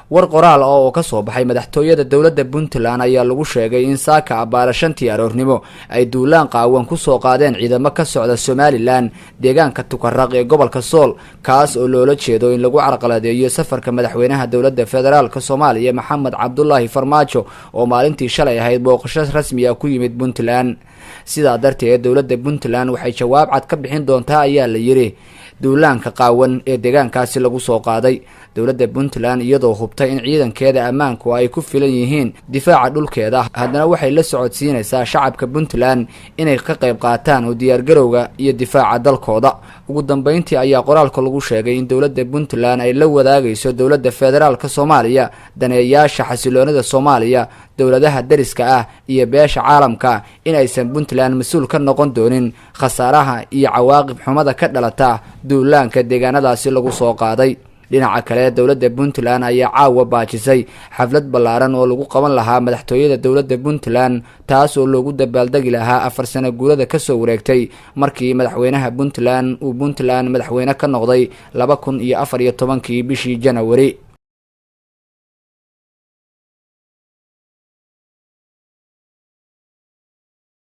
war qoraal oo ka soo baxay madaxtooyada dowladda Puntland ayaa lagu sheegay in saaka abaara 5 aroornimo ay duulaan qaawan ku soo qaadeen ciidamo ka socda Somaliland deegaanka Tukaraq ee gobolka Sool kaas oo loola jeedo in lagu carqaladeeyo safarka madaxweynaha dowladda federaalka Soomaaliya Maxamed Cabdullaahi Farmaajo oo maalintii shalay ahayd booqasho rasmi ah ku yimid Puntland sida darteed dowladda Puntland waxay jawaab cad ka bixin doontaa ayaa la yiri duulaanka qaawan ee deegaankaasi lagu soo qaaday dowladda Puntland iyadoo hubtay in ciidankeeda ammaanku ay ku filan yihiin difaaca dhulkeeda haddana waxay la socodsiinaysaa shacabka Puntland inay ka qayb qaataan oo diyaar garowga iyo difaaca dalkooda ugu dambeyntii ayaa qoraalka lagu sheegay in dowladda Puntland ay la wadaagayso dowladda federaalka Soomaaliya daneeyaasha xasiloonida Soomaaliya dowladaha dariska ah iyo beesha caalamka in aysan Puntland mas'uul ka noqon doonin khasaaraha iyo cawaaqib xumada ka dhalata duulaanka deegaanadaasi lagu soo qaaday dhinaca kale dowladda Puntland ayaa caawa baajisay xaflad ballaaran oo lagu qaban lahaa madaxtooyada dowladda Puntland taas oo loogu dabaaldegi lahaa 4 sano guurada ka soo wareegtay markii madaxweynaha Puntland uu Puntland madaxweyne ka noqday 2014 bishii January